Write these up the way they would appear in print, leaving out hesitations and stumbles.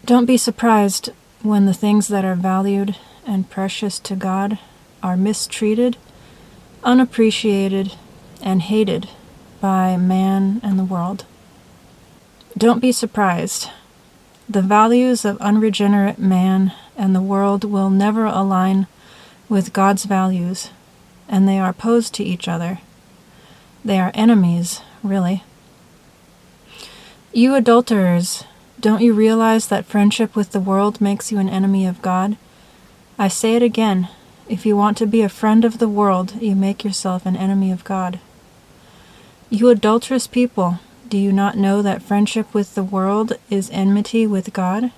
Don't be surprised when the things that are valued and precious to God are mistreated, unappreciated, and hated by man and the world. Don't be surprised. The values of unregenerate man and the world will never align with God's values, and they are opposed to each other. They are enemies, really. You adulterers, don't you realize that friendship with the world makes you an enemy of God? I say it again, if you want to be a friend of the world, you make yourself an enemy of God. You adulterous people, do you not know that friendship with the world is enmity with God?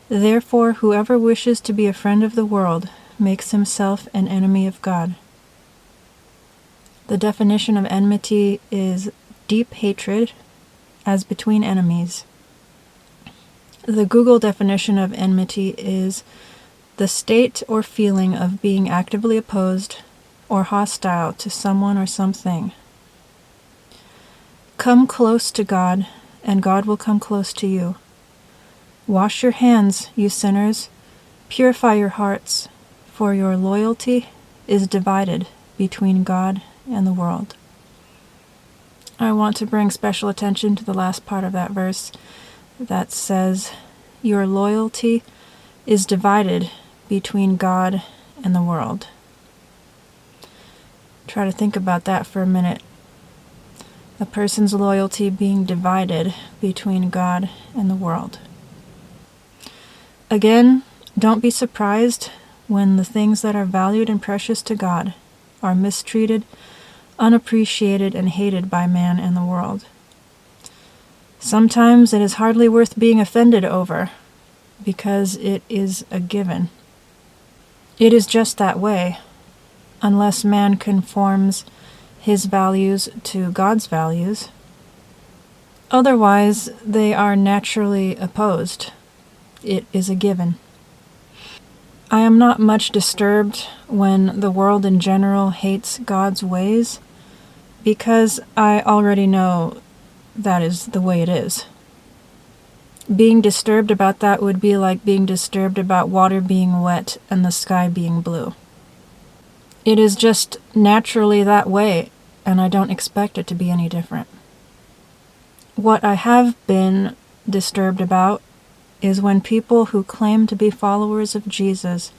Therefore, whoever wishes to be a friend of the world makes himself an enemy of God. The definition of enmity is deep hatred, as between enemies. The Google definition of enmity is the state or feeling of being actively opposed or hostile to someone or something. Come close to God, and God will come close to you. Wash your hands, you sinners. Purify your hearts, for your loyalty is divided between God and the world. I want to bring special attention to the last part of that verse that says, your loyalty is divided between God and the world. Try to think about that for a minute. A person's loyalty being divided between God and the world. Again, don't be surprised when the things that are valued and precious to God are mistreated, unappreciated, and hated by man and the world. Sometimes it is hardly worth being offended over, because it is a given. It is just that way, unless man conforms his values to God's values. Otherwise, they are naturally opposed. It is a given. I am not much disturbed when the world in general hates God's ways, because I already know that is the way it is. Being disturbed about that would be like being disturbed about water being wet and the sky being blue. It is just naturally that way, and I don't expect it to be any different. What I have been disturbed about is when people who claim to be followers of Jesus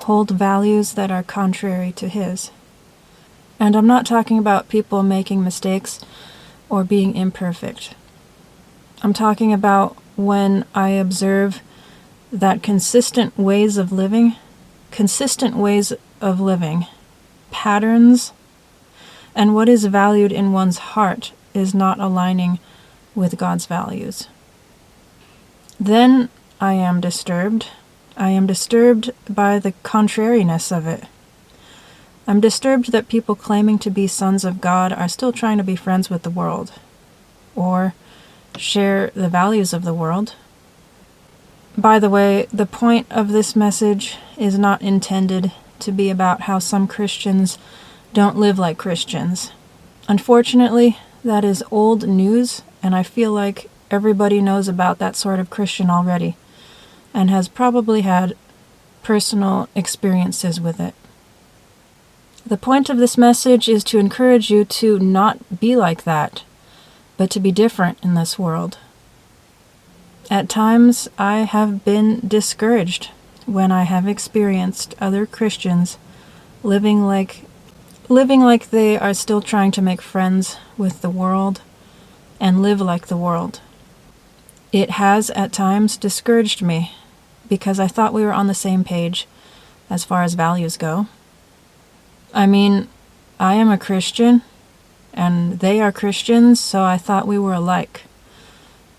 hold values that are contrary to his. And I'm not talking about people making mistakes or being imperfect. I'm talking about when I observe that consistent ways of living, patterns, and what is valued in one's heart is not aligning with God's values. Then I am disturbed. I am disturbed by the contrariness of it. I'm disturbed that people claiming to be sons of God are still trying to be friends with the world, or share the values of the world. By the way, the point of this message is not intended to be about how some Christians don't live like Christians. Unfortunately, that is old news, and I feel like everybody knows about that sort of Christian already, and has probably had personal experiences with it. The point of this message is to encourage you to not be like that, but to be different in this world. At times, I have been discouraged when I have experienced other Christians living like they are still trying to make friends with the world and live like the world. It has at times discouraged me because I thought we were on the same page as far as values go. I mean, I am a Christian and they are Christians, so I thought we were alike.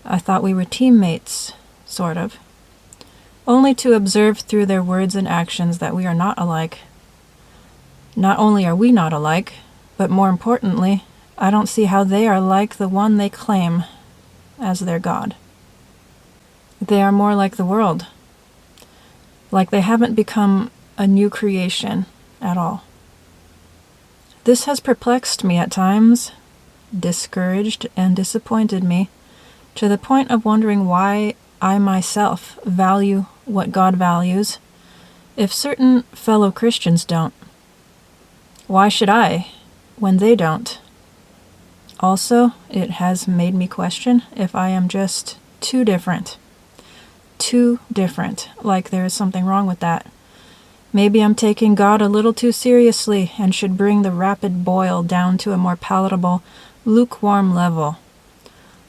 I thought we were teammates, sort of. Only to observe through their words and actions that we are not alike. Not only are we not alike, but more importantly, I don't see how they are like the one they claim as their God. They are more like the world. Like they haven't become a new creation at all. This has perplexed me at times, discouraged and disappointed me, to the point of wondering why I myself value what God values if certain fellow Christians don't? Why should I when they don't? Also, it has made me question if I am just too different. Too different, like there is something wrong with that. Maybe I'm taking God a little too seriously and should bring the rapid boil down to a more palatable, lukewarm level.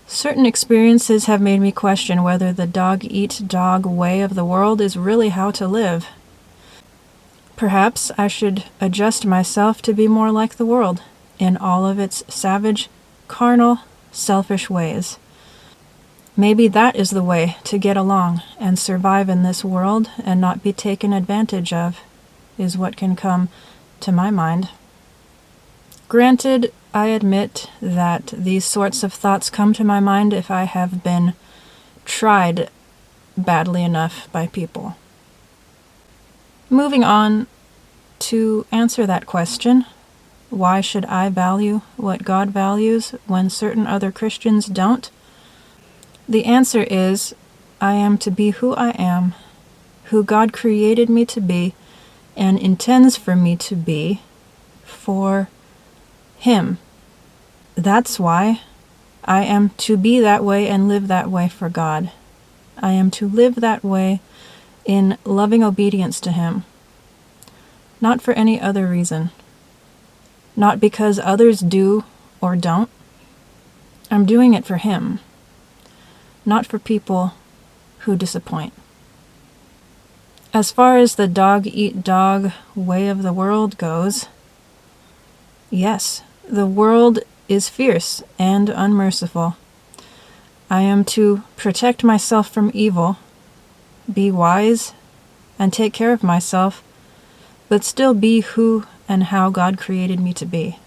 Certain experiences have made me question whether the dog-eat-dog way of the world is really how to live. Perhaps I should adjust myself to be more like the world in all of its savage, carnal, selfish ways. Maybe that is the way to get along and survive in this world and not be taken advantage of, is what can come to my mind. Granted, I admit that these sorts of thoughts come to my mind if I have been tried badly enough by people. Moving on to answer that question, why should I value what God values when certain other Christians don't? The answer is, I am to be who I am, who God created me to be, and intends for me to be, for Him. That's why I am to be that way and live that way for God. I am to live that way in loving obedience to Him, not for any other reason. Not because others do or don't. I'm doing it for Him, not for people who disappoint. As far as the dog-eat-dog way of the world goes, yes, the world is fierce and unmerciful. I am to protect myself from evil, be wise, and take care of myself, but still be who and how God created me to be.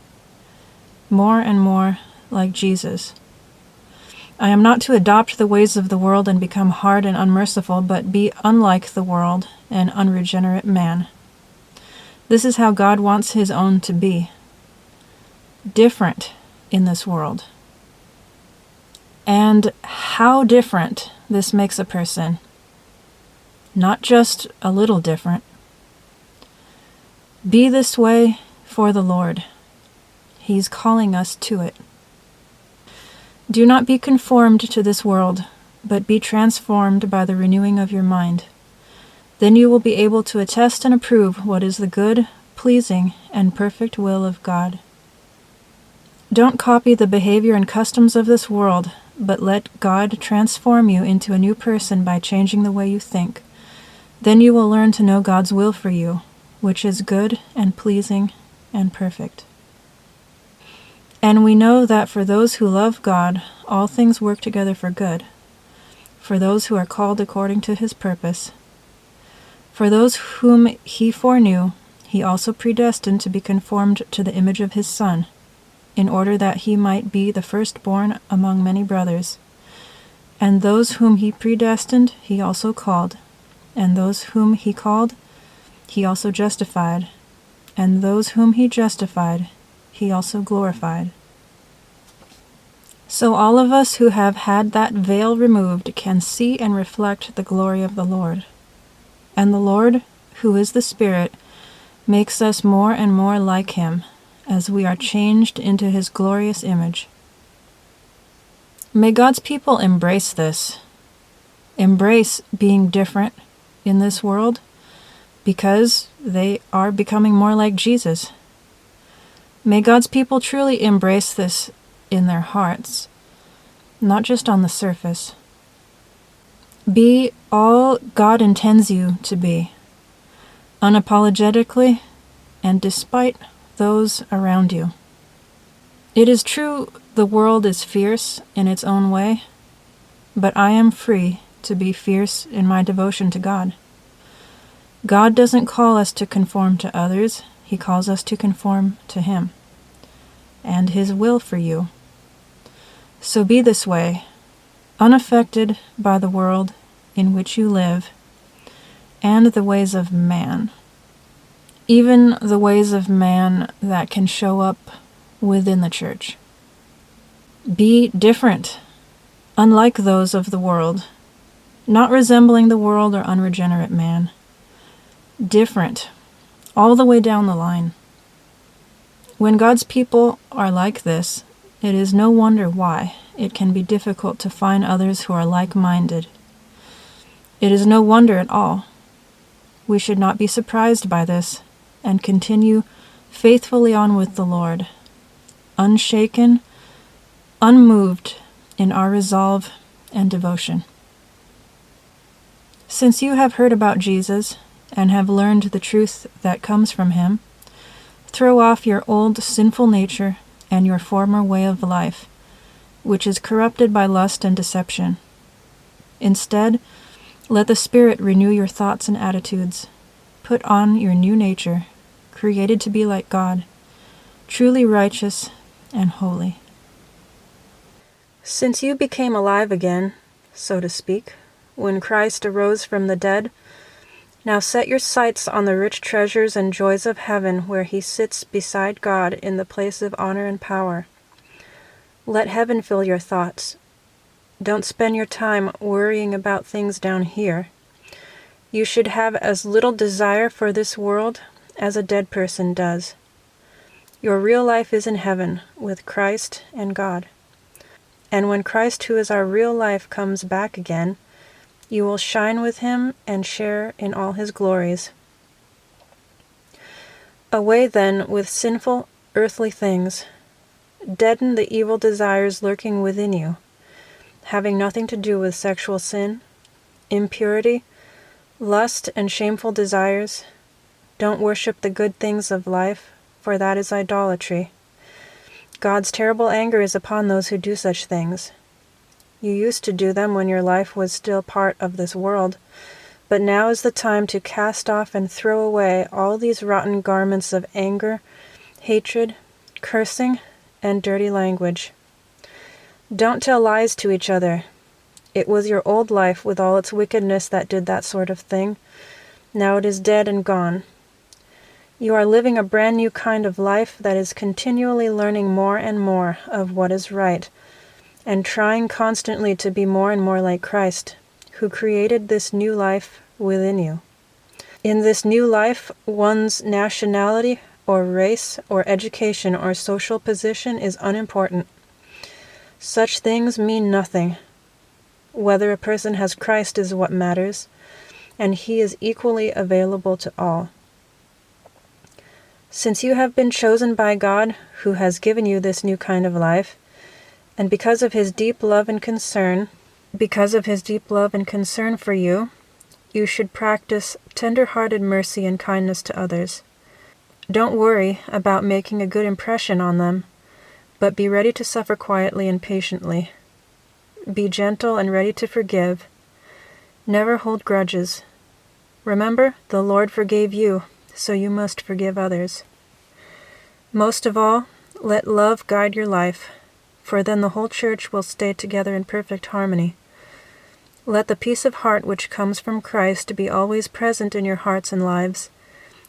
More and more like Jesus. I am not to adopt the ways of the world and become hard and unmerciful, but be unlike the world, an unregenerate man. This is how God wants His own to be. Different in this world. And how different this makes a person. Not just a little different. Be this way for the Lord. He's calling us to it. Do not be conformed to this world, but be transformed by the renewing of your mind. Then you will be able to attest and approve what is the good, pleasing, and perfect will of God. Don't copy the behavior and customs of this world, but let God transform you into a new person by changing the way you think. Then you will learn to know God's will for you, which is good and pleasing and perfect. And we know that for those who love God, all things work together for good, for those who are called according to His purpose. For those whom He foreknew, He also predestined to be conformed to the image of His Son, in order that He might be the firstborn among many brothers. And those whom He predestined, He also called. And those whom He called, He also justified. And those whom He justified, He also glorified. So all of us who have had that veil removed can see and reflect the glory of the Lord. And the Lord, who is the Spirit, makes us more and more like Him, as we are changed into His glorious image. May God's people embrace this. Embrace being different in this world, because they are becoming more like Jesus. May God's people truly embrace this in their hearts, not just on the surface. Be all God intends you to be, unapologetically and despite those around you. It is true the world is fierce in its own way, but I am free to be fierce in my devotion to God. God doesn't call us to conform to others, He calls us to conform to Him and His will for you. So be this way, unaffected by the world in which you live and the ways of man, even the ways of man that can show up within the church. Be different, unlike those of the world, not resembling the world or unregenerate man. Different, all the way down the line. When God's people are like this, it is no wonder why it can be difficult to find others who are like-minded. It is no wonder at all. We should not be surprised by this, and continue faithfully on with the Lord, unshaken, unmoved in our resolve and devotion. Since you have heard about Jesus and have learned the truth that comes from him, throw off your old sinful nature and your former way of life, which is corrupted by lust and deception. Instead, let the Spirit renew your thoughts and attitudes. Put on your new nature, created to be like God, truly righteous and holy. Since you became alive again, so to speak, when Christ arose from the dead, now set your sights on the rich treasures and joys of heaven, where he sits beside God in the place of honor and power. Let heaven fill your thoughts. Don't spend your time worrying about things down here. You should have as little desire for this world as a dead person does. Your real life is in heaven with Christ and God. And when Christ, who is our real life, comes back again, you will shine with him and share in all his glories. Away then with sinful earthly things. Deaden the evil desires lurking within you, having nothing to do with sexual sin, impurity, lust, and shameful desires. Don't worship the good things of life, for that is idolatry. God's terrible anger is upon those who do such things. You used to do them when your life was still part of this world, but now is the time to cast off and throw away all these rotten garments of anger, hatred, cursing, and dirty language. Don't tell lies to each other. It was your old life with all its wickedness that did that sort of thing. Now it is dead and gone. You are living a brand new kind of life that is continually learning more and more of what is right, and trying constantly to be more and more like Christ, who created this new life within you. In this new life, one's nationality or race or education or social position is unimportant. Such things mean nothing. Whether a person has Christ is what matters, and he is equally available to all. Since you have been chosen by God, who has given you this new kind of life, and because of his deep love and concern for you, you should practice tender-hearted mercy and kindness to others. Don't worry about making a good impression on them, but be ready to suffer quietly and patiently. Be gentle and ready to forgive. Never hold grudges. Remember, the Lord forgave you, so you must forgive others. Most of all, let love guide your life, for then the whole church will stay together in perfect harmony. Let the peace of heart which comes from Christ be always present in your hearts and lives,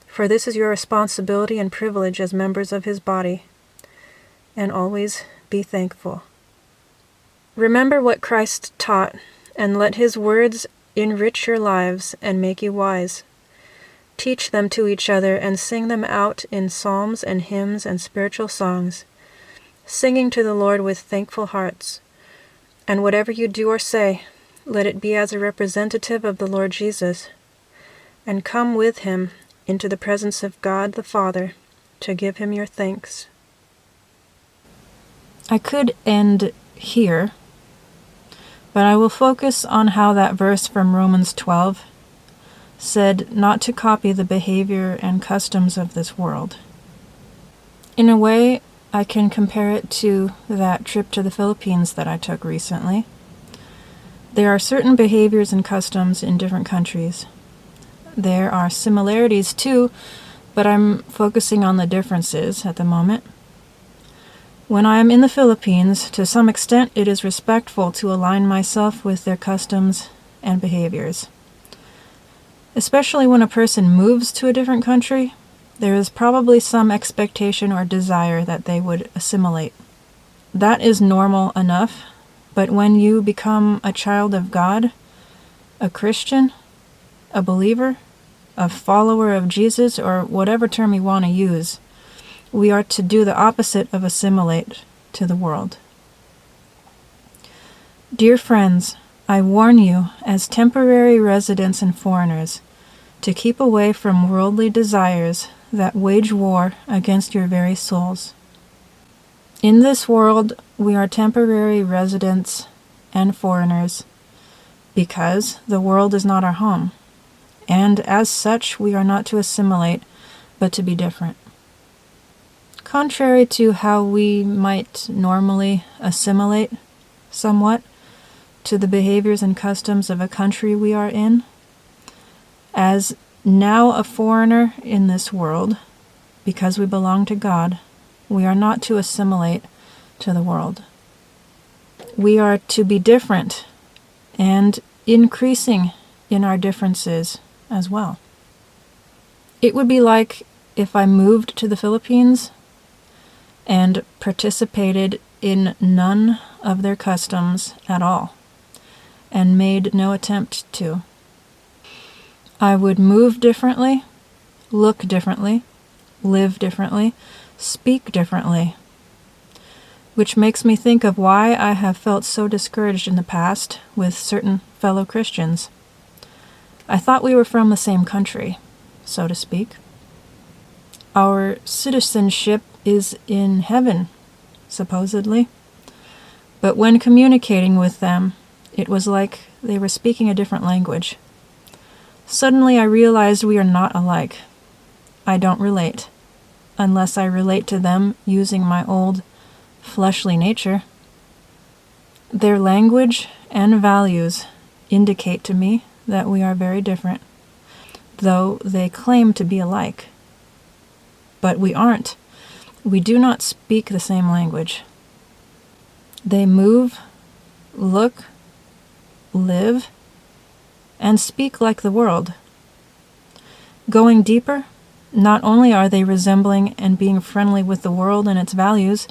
for this is your responsibility and privilege as members of his body. And always be thankful. Remember what Christ taught, and let his words enrich your lives and make you wise. Teach them to each other and sing them out in psalms and hymns and spiritual songs, singing to the Lord with thankful hearts. And whatever you do or say, let it be as a representative of the Lord Jesus, and come with him into the presence of God the Father to give him your thanks. I could end here, but I will focus on how that verse from Romans 12 said not to copy the behavior and customs of this world. In a way, I can compare it to that trip to the Philippines that I took recently. There are certain behaviors and customs in different countries. There are similarities too, but I'm focusing on the differences at the moment. When I am in the Philippines, to some extent it is respectful to align myself with their customs and behaviors. Especially when a person moves to a different country, there is probably some expectation or desire that they would assimilate. That is normal enough, but when you become a child of God, a Christian, a believer, a follower of Jesus, or whatever term you want to use, we are to do the opposite of assimilate to the world. Dear friends, I warn you, as temporary residents and foreigners, to keep away from worldly desires that wage war against your very souls. In this world, we are temporary residents and foreigners because the world is not our home, and as such, we are not to assimilate, but to be different. Contrary to how we might normally assimilate somewhat to the behaviors and customs of a country we are in, as now a foreigner in this world, because we belong to God, we are not to assimilate to the world. We are to be different and increasing in our differences as well. It would be like if I moved to the Philippines and participated in none of their customs at all, and made no attempt to. I would move differently, look differently, live differently, speak differently, which makes me think of why I have felt so discouraged in the past with certain fellow Christians. I thought we were from the same country, so to speak. Our citizenship is in heaven, supposedly. But when communicating with them, it was like they were speaking a different language. Suddenly I realized we are not alike. I don't relate, unless I relate to them using my old, fleshly nature. Their language and values indicate to me that we are very different, though they claim to be alike. But we aren't. We do not speak the same language. They move, look, live, and speak like the world. Going deeper, not only are they resembling and being friendly with the world and its values,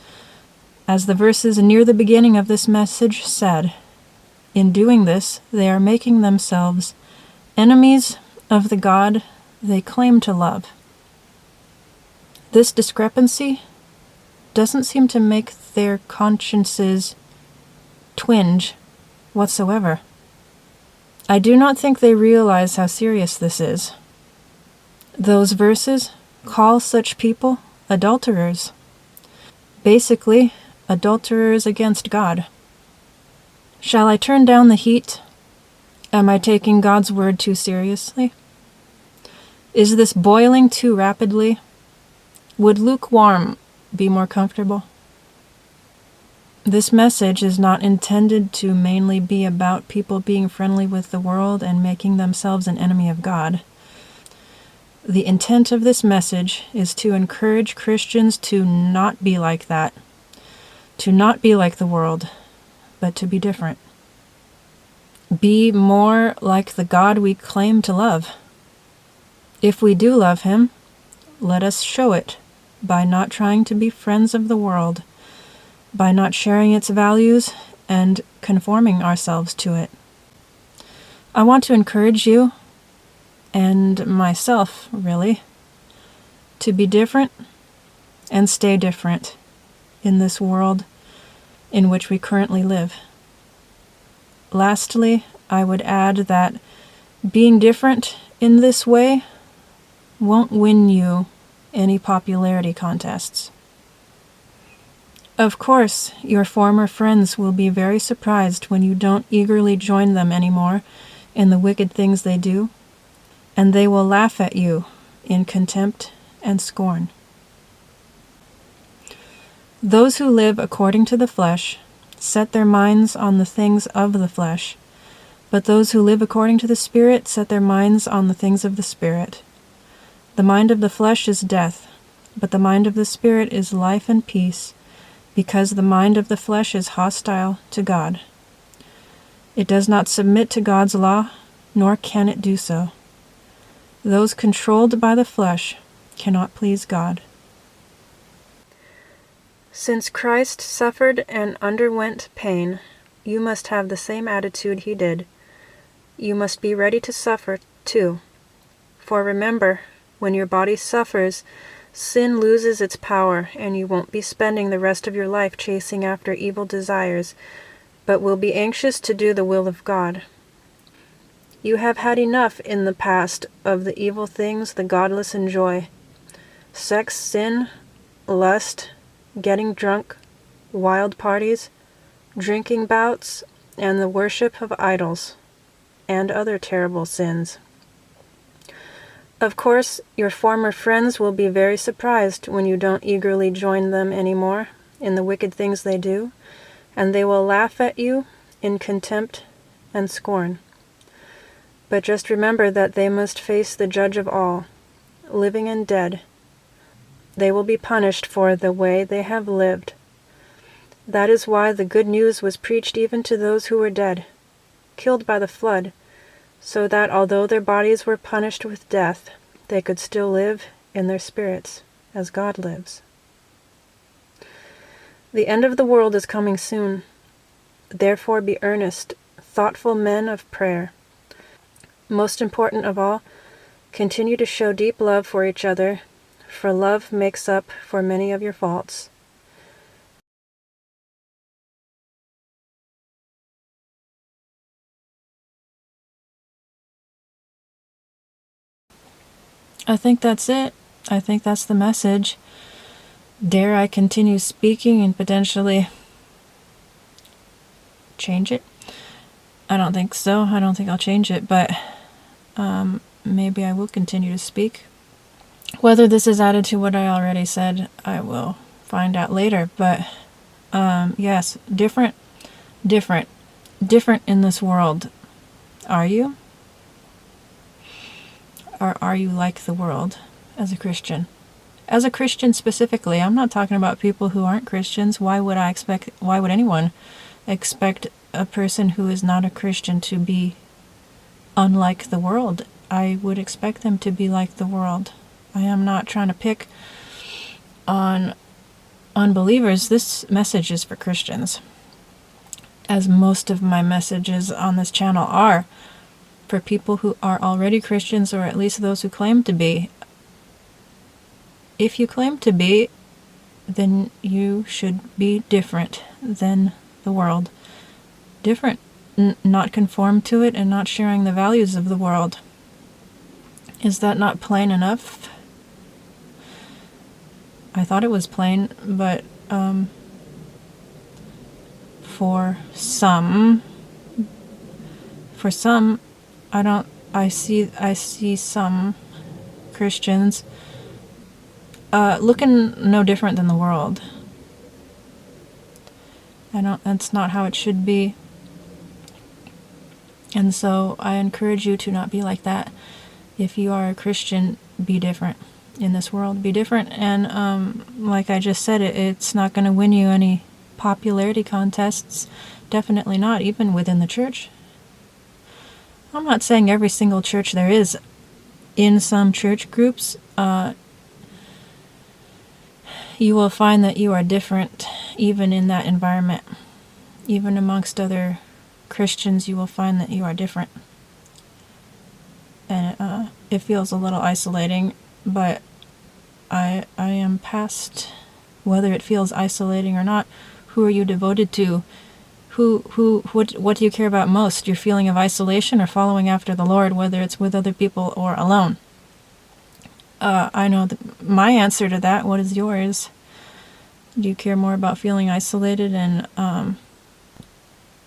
as the verses near the beginning of this message said, in doing this, they are making themselves enemies of the God they claim to love. This discrepancy doesn't seem to make their consciences twinge whatsoever. I do not think they realize how serious this is. Those verses call such people adulterers. Basically, adulterers against God. Shall I turn down the heat? Am I taking God's word too seriously? Is this boiling too rapidly? Would lukewarm be more comfortable? This message is not intended to mainly be about people being friendly with the world and making themselves an enemy of God. The intent of this message is to encourage Christians to not be like that, to not be like the world, but to be different. Be more like the God we claim to love. If we do love Him, let us show it by not trying to be friends of the world, by not sharing its values and conforming ourselves to it. I want to encourage you, and myself, really, to be different and stay different in this world in which we currently live. Lastly, I would add that being different in this way won't win you any popularity contests. Of course, your former friends will be very surprised when you don't eagerly join them anymore in the wicked things they do, and they will laugh at you in contempt and scorn. Those who live according to the flesh set their minds on the things of the flesh, but those who live according to the Spirit set their minds on the things of the Spirit. The mind of the flesh is death, but the mind of the Spirit is life and peace, because the mind of the flesh is hostile to God. It does not submit to God's law, nor can it do so. Those controlled by the flesh cannot please God. Since Christ suffered and underwent pain, you must have the same attitude He did. you must be ready to suffer too. For remember, when your body suffers, sin loses its power, and you won't be spending the rest of your life chasing after evil desires, but will be anxious to do the will of God. You have had enough in the past of the evil things the godless enjoy: sex, sin, lust, getting drunk, wild parties, drinking bouts, and the worship of idols, and other terrible sins. Of course, your former friends will be very surprised when you don't eagerly join them anymore in the wicked things they do, and they will laugh at you in contempt and scorn. But just remember that they must face the Judge of all, living and dead. They will be punished for the way they have lived. That is why the good news was preached even to those who were dead, killed by the flood, so that although their bodies were punished with death, they could still live in their spirits as God lives. The end of the world is coming soon. Therefore be earnest, thoughtful men of prayer. Most important of all, continue to show deep love for each other, for love makes up for many of your faults. I think that's it. I think that's the message. Dare I continue speaking and potentially change it? I don't think so. I don't think I'll change it, but maybe I will continue to speak. Whether this is added to what I already said, I will find out later. But yes, different in this world. Are you? Or are you like the world as a Christian? As a Christian specifically, I'm not talking about people who aren't Christians. Why would anyone expect a person who is not a Christian to be unlike the world? I would expect them to be like the world. I am not trying to pick on unbelievers. This message is for Christians, as most of my messages on this channel are for people who are already Christians, or at least those who claim to be. If you claim to be, then you should be different than the world. Different. Not conform to it and not sharing the values of the world. Is that not plain enough? I thought it was plain, but for some, I see some Christians looking no different than the world. That's not how it should be. And so I encourage you to not be like that. If you are a Christian, be different in this world. Be different. And like I just said, it's not going to win you any popularity contests. Definitely not, even within the church. I'm not saying every single church there is. In some church groups, you will find that you are different even in that environment. Even amongst other Christians, you will find that you are different. And it feels a little isolating, but I am past whether it feels isolating or not. Who are you devoted to? What do you care about most? Your feeling of isolation or following after the Lord, whether it's with other people or alone? I know my answer to that. What is yours? Do you care more about feeling isolated and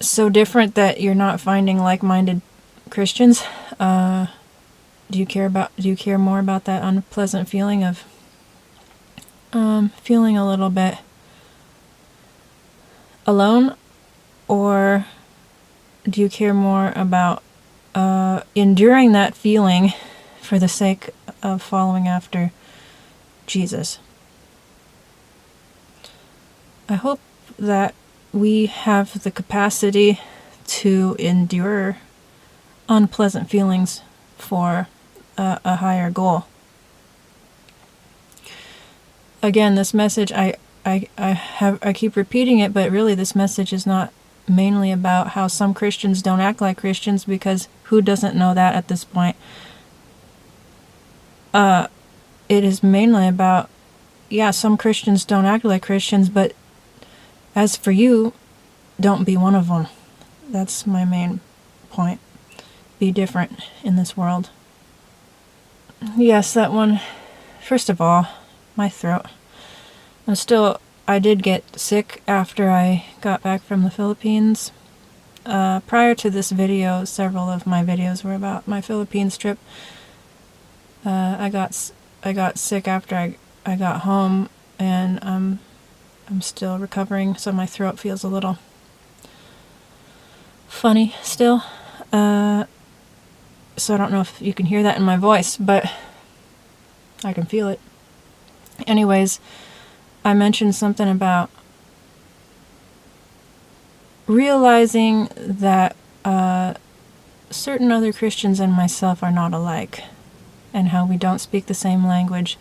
so different that you're not finding like-minded Christians? Do you care more about that unpleasant feeling of feeling a little bit alone? Or do you care more about enduring that feeling for the sake of following after Jesus? I hope that we have the capacity to endure unpleasant feelings for a higher goal. Again, this message, I keep repeating it, but really this message is not mainly about how some Christians don't act like Christians, because who doesn't know that at this point? It is mainly about, yeah, some Christians don't act like Christians, but as for you, don't be one of them. That's my main point. Be different in this world. Yes, that one. First of all, my throat. I did get sick after I got back from the Philippines. Prior to this video, several of my videos were about my Philippines trip. I got sick after I got home, and I'm still recovering, so my throat feels a little funny still. So I don't know if you can hear that in my voice, but I can feel it. Anyways, I mentioned something about realizing that certain other Christians and myself are not alike, and how we don't speak the same language.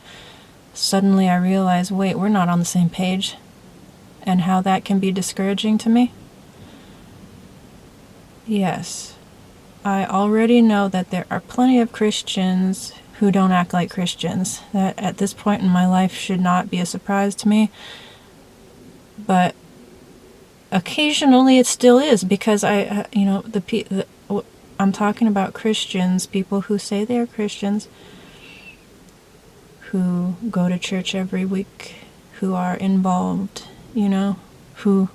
Suddenly I realize, wait, we're not on the same page, and how that can be discouraging to me. Yes, I already know that there are plenty of Christians who don't act like Christians. That at this point in my life should not be a surprise to me. But occasionally it still is, because I'm talking about Christians, people who say they are Christians, who go to church every week, who are involved, who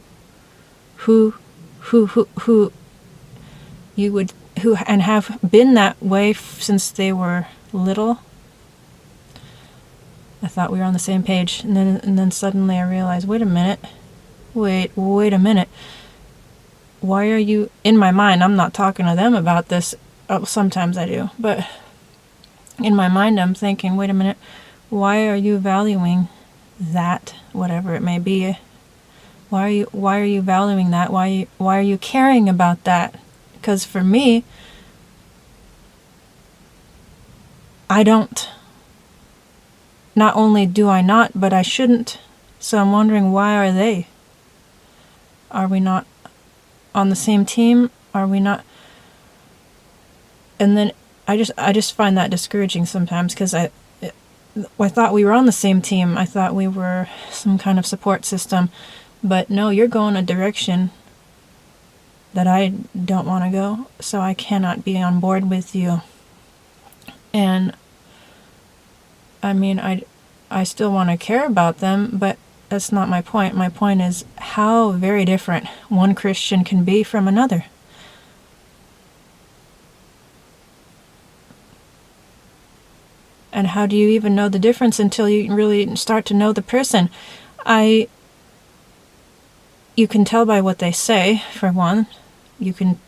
and have been that way since they were little. I thought we were on the same page, and then suddenly I realized, wait a minute. Why are you, in my mind, I'm not talking to them about this. Oh, sometimes I do, but in my mind I'm thinking, wait a minute, why are you valuing that, whatever it may be? Why are you valuing that? Why are you caring about that? Because for me, I don't. Not only do I not, but I shouldn't. So I'm wondering, why are they? Are we not on the same team? Are we not? And then I just find that discouraging sometimes, because I thought we were on the same team. I thought we were some kind of support system. But no, you're going a direction that I don't want to go, so I cannot be on board with you. And I mean, I still want to care about them, but that's not my point. My point is how very different one Christian can be from another. And how do you even know the difference until you really start to know the person? You can tell by what they say, for one. You can,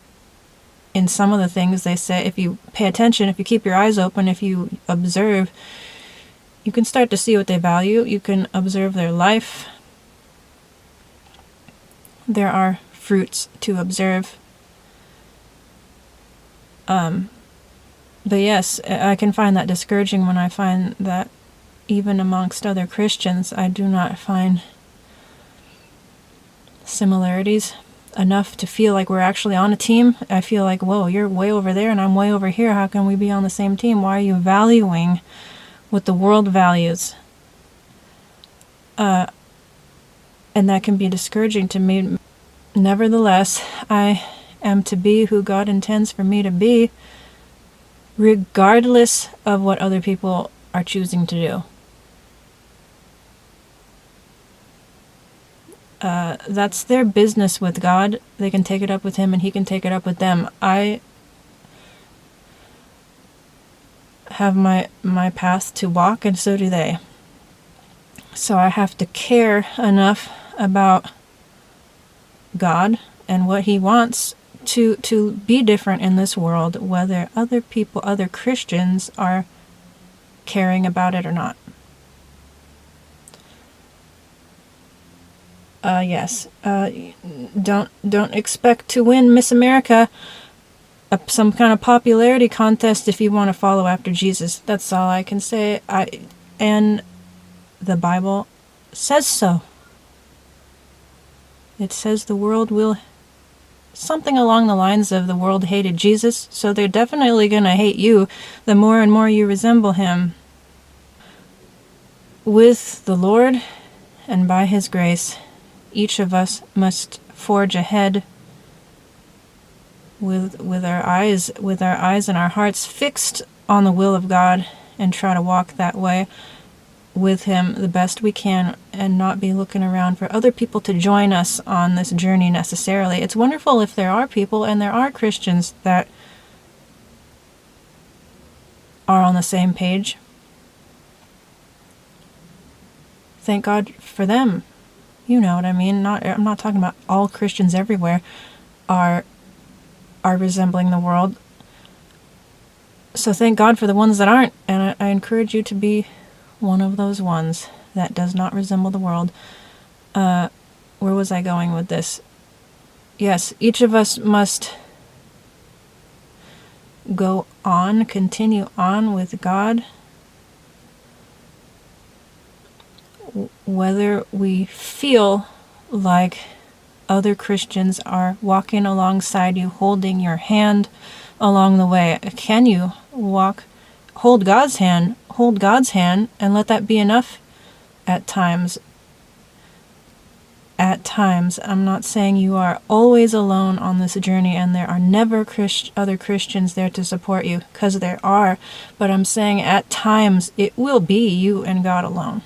in some of the things they say, if you pay attention, if you keep your eyes open, if you observe, you can start to see what they value. You can observe their life. There are fruits to observe. But yes, I can find that discouraging when I find that even amongst other Christians, I do not find similarities enough to feel like we're actually on a team. I feel like, whoa, you're way over there and I'm way over here. How can we be on the same team? Why are you valuing what the world values? And that can be discouraging to me. Nevertheless, I am to be who God intends for me to be, regardless of what other people are choosing to do. That's their business with God. They can take it up with Him and He can take it up with them. I have my path to walk, and so do they. So I have to care enough about God and what He wants to be different in this world, whether other people, other Christians, are caring about it or not. Yes. Don't expect to win Miss America, some kind of popularity contest, if you want to follow after Jesus. That's all I can say. And the Bible says so. It says the world will something along the lines of the world hated Jesus, so they're definitely going to hate you the more and more you resemble him. With the Lord and by his grace, each of us must forge ahead with our eyes and our hearts fixed on the will of God, and try to walk that way with him the best we can, and not be looking around for other people to join us on this journey necessarily. It's wonderful if there are people, and there are Christians that are on the same page. Thank God for them. You know what I mean? I'm not talking about all Christians everywhere are resembling the world. So thank God for the ones that aren't, and I encourage you to be one of those ones that does not resemble the world. Where was I going with this? Yes, each of us must continue on with God, whether we feel like other Christians are walking alongside you, holding your hand along the way. Can you hold God's hand, and let that be enough at times? At times. I'm not saying you are always alone on this journey and there are never other Christians there to support you, because there are, but I'm saying at times it will be you and God alone.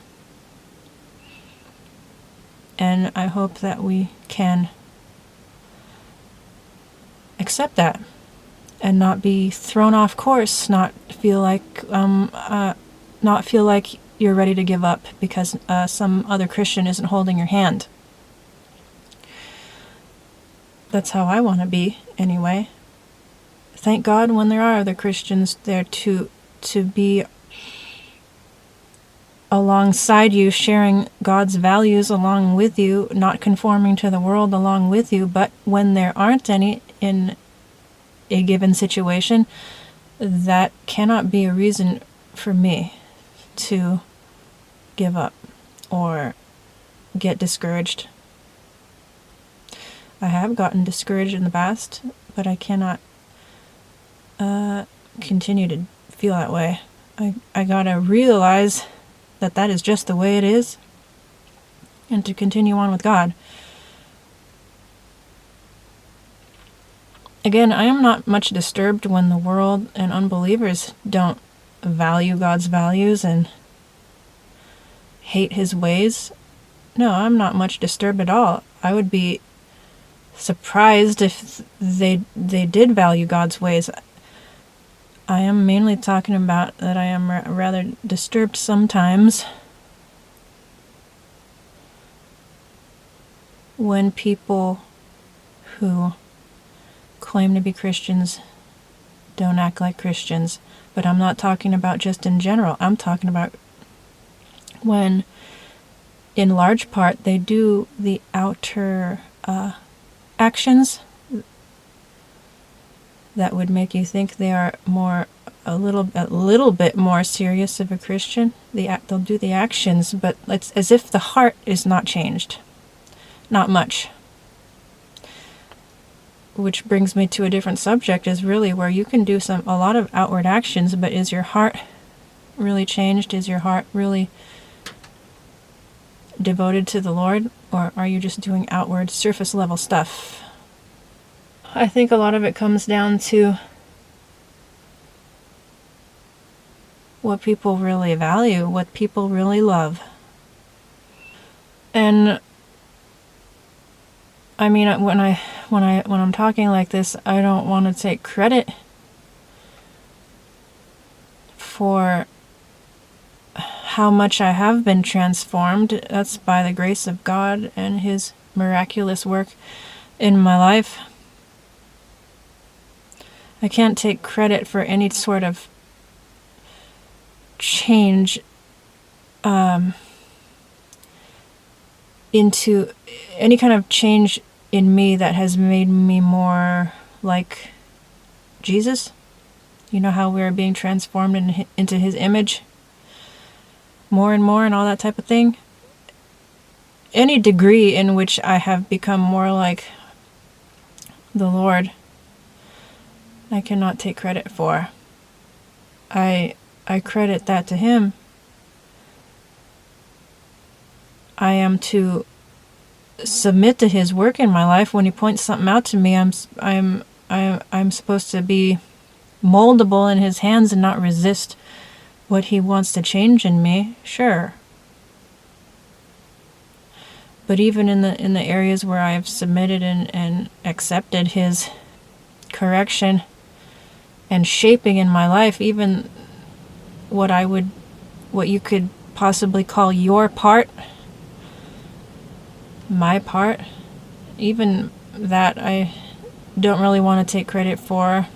And I hope that we can accept that and not be thrown off course, not feel like you're ready to give up because some other Christian isn't holding your hand. That's how I want to be, anyway. Thank God when there are other Christians there to be alongside you, sharing God's values along with you, not conforming to the world along with you. But when there aren't any in a given situation, that cannot be a reason for me to give up or get discouraged. I have gotten discouraged in the past, but I cannot continue to feel that way. I gotta realize that is just the way it is, and to continue on with God. Again, I am not much disturbed when the world and unbelievers don't value God's values and hate his ways. No, I'm not much disturbed at all. I would be surprised if they did value God's ways. I am mainly talking about that I am rather disturbed sometimes when people who claim to be Christians don't act like Christians. But I'm not talking about just in general. I'm talking about when, in large part, they do the outer actions that would make you think they are a little bit more serious of a Christian. They'll do the actions, but it's as if the heart is not changed. Not much. Which brings me to a different subject, is really where you can do a lot of outward actions, but is your heart really changed? Is your heart really devoted to the Lord? Or are you just doing outward, surface level stuff? I think a lot of it comes down to what people really value, what people really love. And I mean, when I'm talking like this, I don't want to take credit for how much I have been transformed. That's by the grace of God and his miraculous work in my life. I can't take credit for any sort of change into any kind of change in me that has made me more like Jesus. You know how we're being transformed into his image more and more and all that type of thing. Any degree in which I have become more like the Lord, I cannot take credit for. I credit that to Him. I am to submit to His work in my life. When He points something out to me, I'm supposed to be moldable in His hands and not resist what He wants to change in me. Sure. But even in the areas where I've submitted and accepted His correction and shaping in my life, even what you could possibly call your part, my part, even that I don't really want to take credit for.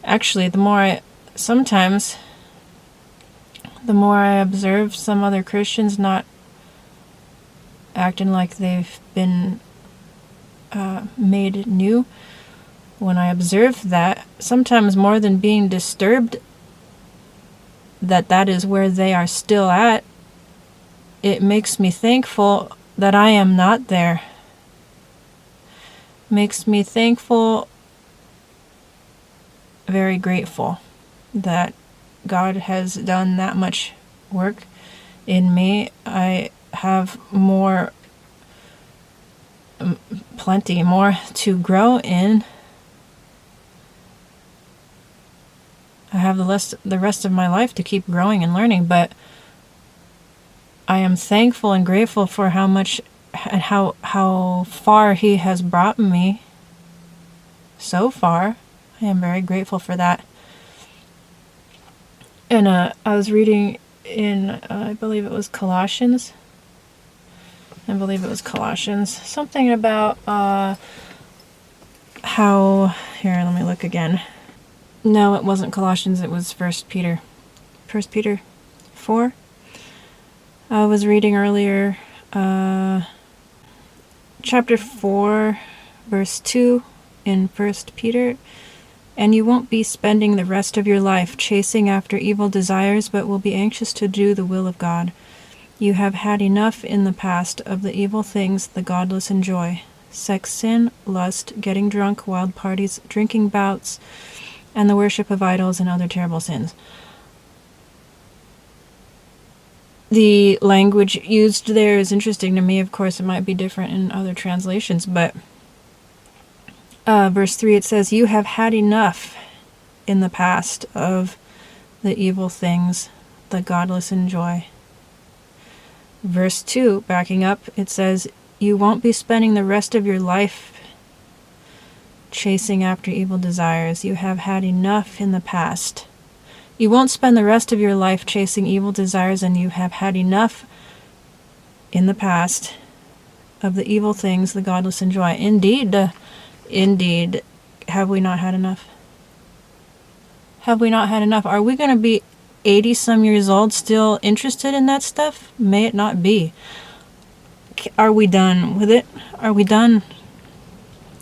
Actually, the more I observe some other Christians not acting like they've been made new, when I observe that, sometimes more than being disturbed that is where they are still at, it makes me thankful that I am not there. Makes me thankful, very grateful that God has done that much work in me. I have plenty more to grow in. I have the rest of my life to keep growing and learning, but I am thankful and grateful for how much and how far He has brought me so far. I am very grateful for that. And I was reading in, I believe it was Colossians. Something about how, here, let me look again. No, it wasn't Colossians, it was 1 Peter. 1 Peter 4. I was reading earlier, chapter 4, verse 2 in 1 Peter. And you won't be spending the rest of your life chasing after evil desires, but will be anxious to do the will of God. You have had enough in the past of the evil things the godless enjoy: sex, sin, lust, getting drunk, wild parties, drinking bouts, and the worship of idols and other terrible sins. The language used there is interesting to me. Of course, it might be different in other translations, but verse 3, it says, you have had enough in the past of the evil things the godless enjoy. Verse 2, backing up, it says, you won't be spending the rest of your life chasing after evil desires. You have had enough in the past. You won't spend the rest of your life chasing evil desires, and you have had enough in the past of the evil things the godless enjoy. Indeed, have we not had enough? Have we not had enough? Are we going to be 80-some years old still interested in that stuff? May it not be. Are we done with it? Are we done?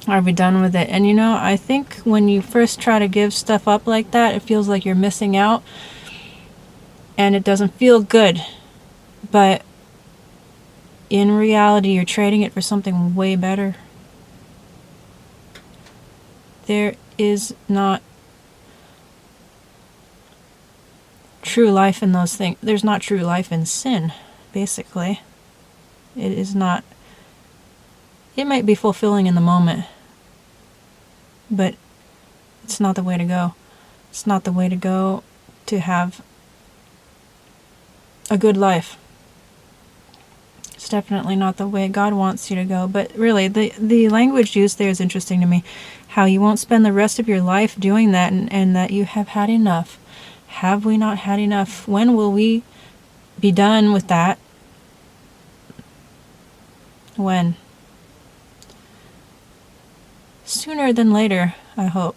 Are we done with it? And I think when you first try to give stuff up like that, it feels like you're missing out. And it doesn't feel good. But in reality, you're trading it for something way better. There is not true life in those things. There's not true life in sin, basically. It is not. It might be fulfilling in the moment, but it's not the way to go. It's not the way to go to have a good life. It's definitely not the way God wants you to go. But really, the language used there is interesting to me. How you won't spend the rest of your life doing that, and that you have had enough. Have we not had enough? When will we be done with that? When? Sooner than later, I hope.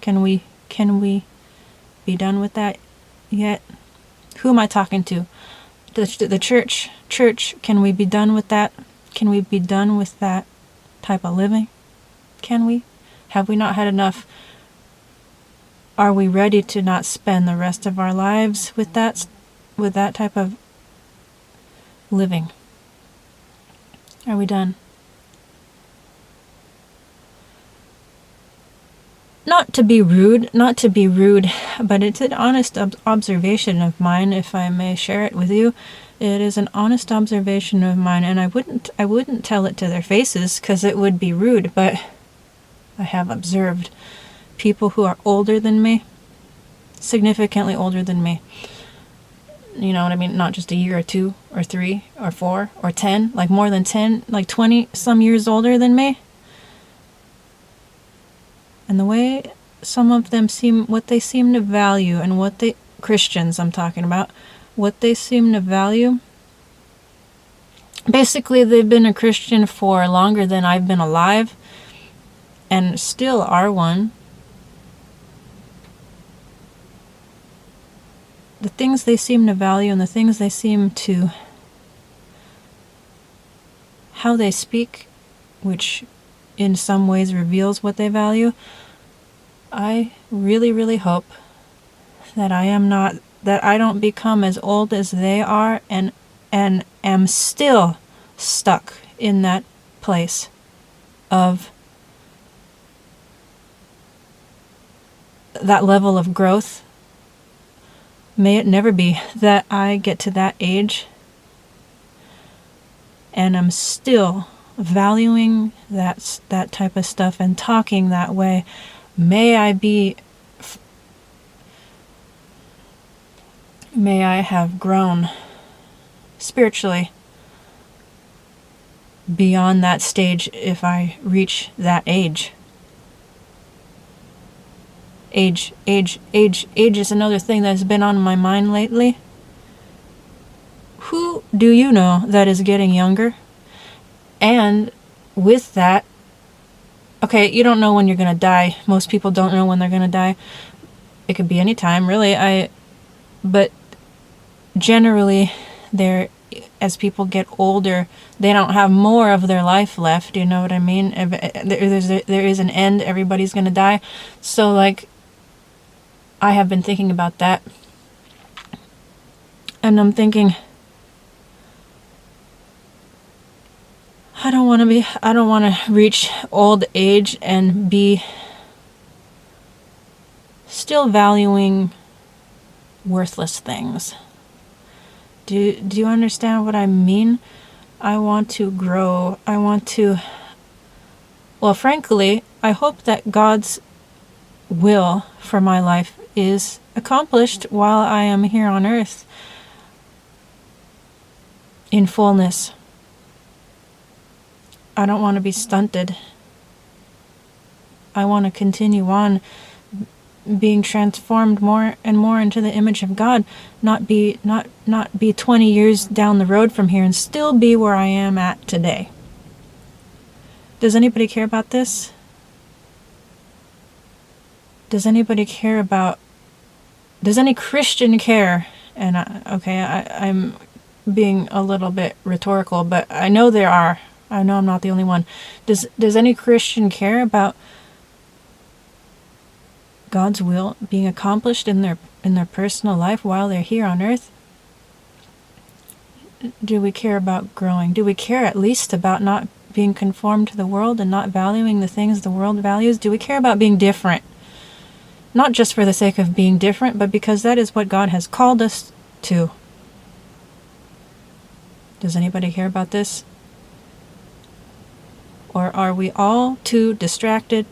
Can we be done with that yet? Who am I talking to? The church. Church, can we be done with that? Can we be done with that type of living? Can we? Have we not had enough? Are we ready to not spend the rest of our lives with that type of living? Are we done? Not to be rude, but it's an honest observation of mine, if I may share it with you. It is an honest observation of mine, and I wouldn't tell it to their faces, because it would be rude, but I have observed people who are older than me, significantly older than me. You know what I mean? Not just a year or 2 or 3 or 4 or 10, like more than 10, like 20 some years older than me. And the way some of them what they seem to value, and Christians I'm talking about, what they seem to value. Basically, they've been a Christian for longer than I've been alive, and still are one. The things they seem to value, and the things they seem to, how they speak, which in some ways reveals what they value. I really, really hope that I don't become as old as they are, and am still stuck in that place of that level of growth. May it never be that I get to that age and I'm still valuing that type of stuff and talking that way. May I have grown spiritually beyond that stage if I reach that age. Age is another thing that's been on my mind lately. Who do you know that is getting younger? And with that, okay, you don't know when you're going to die. Most people don't know when they're going to die. It could be any time, really. But generally, as people get older, they don't have more of their life left. You know what I mean? There is an end. Everybody's going to die. So, like, I have been thinking about that. And I'm thinking, I don't want to reach old age and be still valuing worthless things. Do you understand what I mean? I want to grow. Well, frankly, I hope that God's will for my life is accomplished while I am here on earth in fullness. I don't want to be stunted. I want to continue on being transformed more and more into the image of God, not be 20 years down the road from here and still be where I am at today. Does anybody care about this? Does any Christian care? And I'm being a little bit rhetorical, but I know there are. I know I'm not the only one. Does any Christian care about God's will being accomplished in their personal life while they're here on earth? Do we care about growing? Do we care at least about not being conformed to the world and not valuing the things the world values? Do we care about being different? Not just for the sake of being different, but because that is what God has called us to. Does anybody care about this? Or are we all too distracted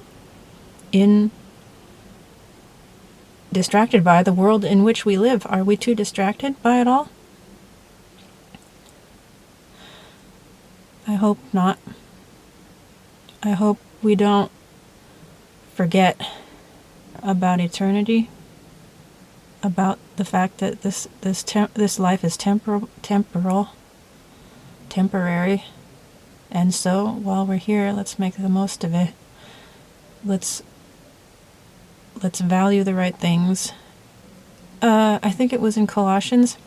by the world in which we live? Are we too distracted by it all? I hope not. I hope we don't forget about eternity, about the fact that this life is temporary, and so while we're here, let's make the most of it. Let's value the right things. I think it was in Colossians.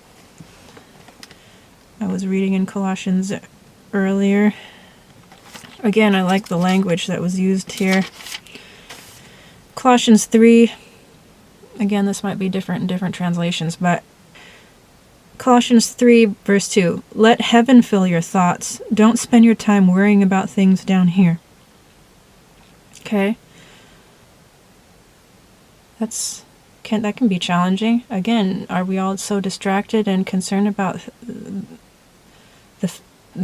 I was reading in Colossians earlier. Again, I like the language that was used here. Colossians 3. Again, this might be different in different translations, but Colossians 3, verse 2. Let heaven fill your thoughts. Don't spend your time worrying about things down here. Okay? That can be challenging. Again, are we all so distracted and concerned about the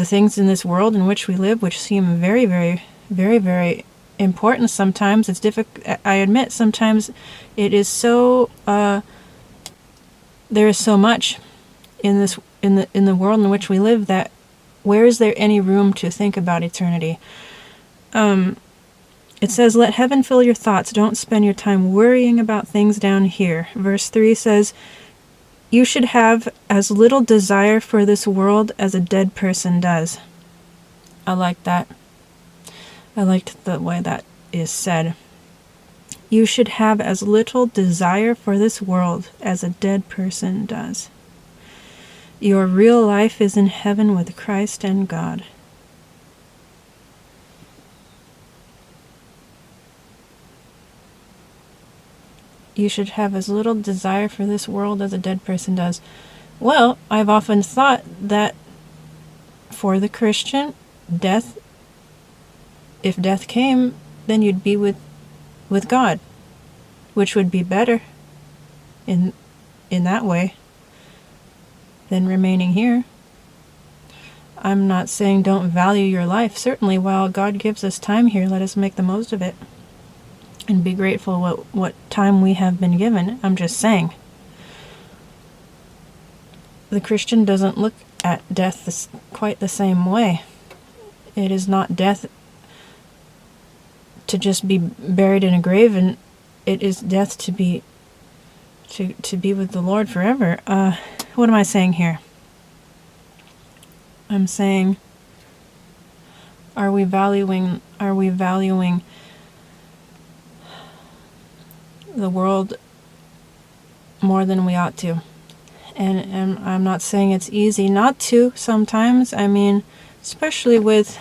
things in this world in which we live, which seem very, very, very, very important sometimes? It's difficult. I admit sometimes it is so, there is so much in the world in which we live that where is there any room to think about eternity? It says, let heaven fill your thoughts. Don't spend your time worrying about things down here. Verse 3 says, you should have as little desire for this world as a dead person does. I like that. I liked the way that is said. You should have as little desire for this world as a dead person does. Your real life is in heaven with Christ and God. You should have as little desire for this world as a dead person does. Well, I've often thought that for the Christian, if death came, then you'd be with God, which would be better in that way than remaining here. I'm not saying don't value your life. Certainly, while God gives us time here, let us make the most of it and be grateful what time we have been given. I'm just saying. The Christian doesn't look at death quite the same way. It is not death to just be buried in a grave, and it is death to be with the Lord forever. What am I saying here? I'm saying, are we valuing the world more than we ought to? And I'm not saying it's easy not to sometimes. I mean, especially with,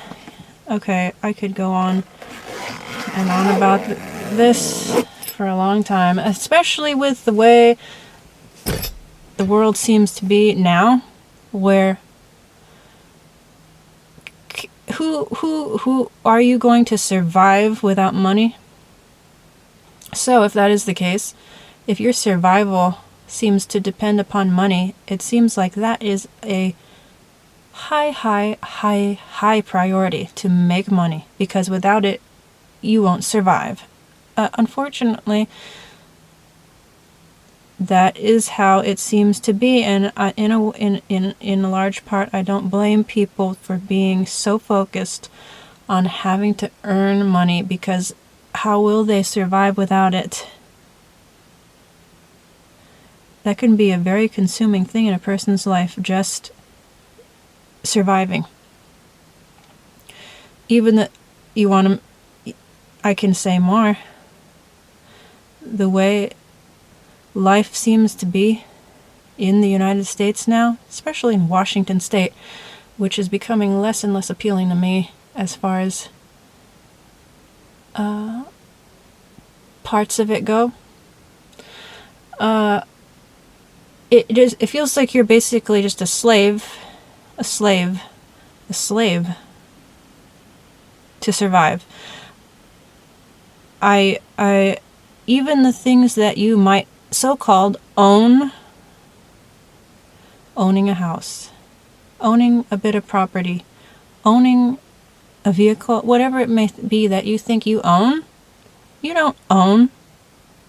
okay, I could go on and on about this for a long time, especially with the way the world seems to be now, where who are you going to survive without money? So if that is the case, if your survival seems to depend upon money, it seems like that is a high priority to make money, because without it, you won't survive. Unfortunately, that is how it seems to be, and in a large part, I don't blame people for being so focused on having to earn money, because how will they survive without it? That can be a very consuming thing in a person's life, just surviving. Even that you want to, I can say more. The way life seems to be in the United States now, especially in Washington State, which is becoming less and less appealing to me as far as parts of it go. It feels like you're basically just a slave to survive. I even the things that you might so-called owning a house, owning a bit of property, owning a vehicle, whatever it may be that you think you own, you don't own.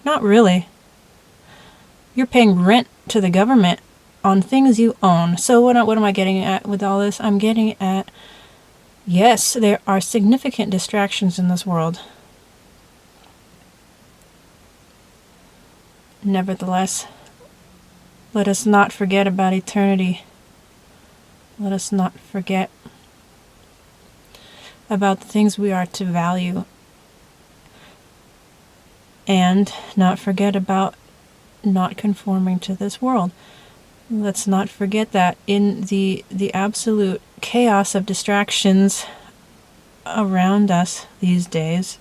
Not really. You're paying rent to the government on things you own. So what am I getting at with all this? I'm getting at, yes, there are significant distractions in this world. Nevertheless, let us not forget about eternity. Let us not forget about the things we are to value, and not forget about not conforming to this world. Let's not forget that in the absolute chaos of distractions around us these days,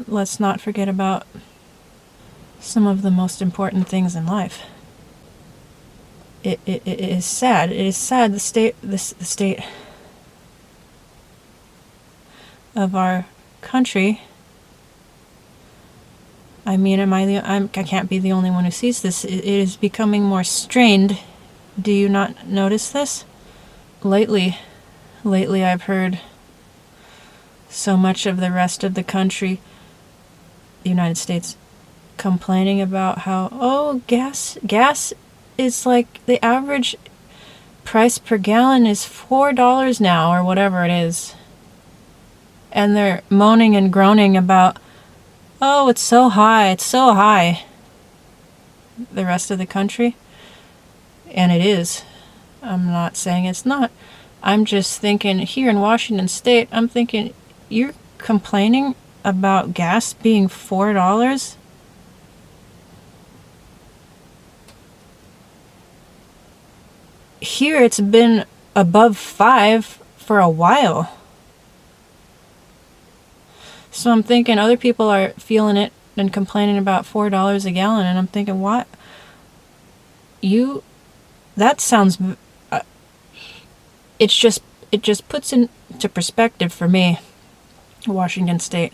let's not forget about some of the most important things in life. it is sad. It is sad, the state of our country. I mean, I can't be the only one who sees this. It is becoming more strained. Do you not notice this? Lately I've heard so much of the rest of the country, the United States, complaining about how, gas is like the average price per gallon is $4 now, or whatever it is. And they're moaning and groaning about, it's so high. The rest of the country. And it is. I'm not saying it's not. I'm just thinking, here in Washington State, I'm thinking, you're complaining about gas being $4? Here it's been above $5 for a while. So I'm thinking other people are feeling it and complaining about $4 a gallon, and I'm thinking, what? That sounds, it just puts into perspective for me, Washington State.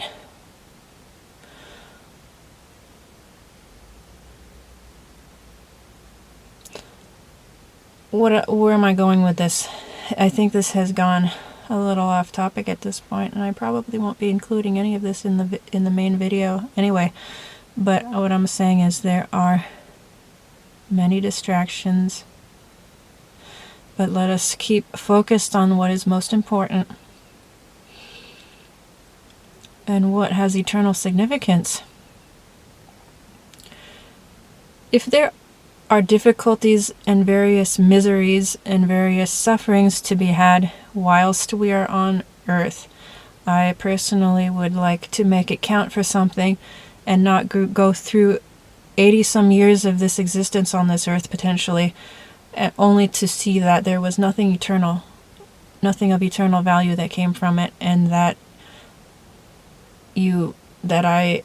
Where am I going with this? I think this has gone a little off topic at this point, and I probably won't be including any of this in the main video anyway. But what I'm saying is there are many distractions, but let us keep focused on what is most important and what has eternal significance. If there are difficulties and various miseries and various sufferings to be had whilst we are on earth, I personally would like to make it count for something and not go through 80-some years of this existence on this earth potentially, only to see that there was nothing eternal, nothing of eternal value that came from it, and that a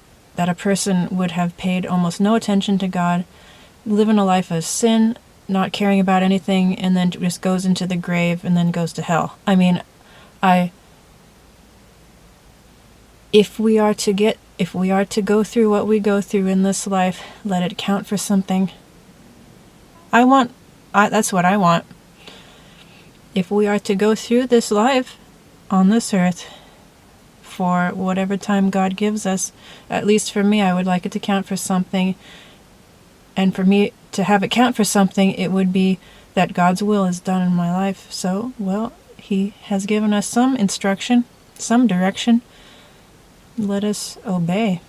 person would have paid almost no attention to God, living a life of sin, not caring about anything, and then just goes into the grave and then goes to hell. I mean, if we are to go through what we go through in this life, let it count for something. That's what I want. If we are to go through this life on this earth for whatever time God gives us, at least for me, I would like it to count for something. And for me to have it count for something, it would be that God's will is done in my life. So, He has given us some instruction, some direction. Let us obey.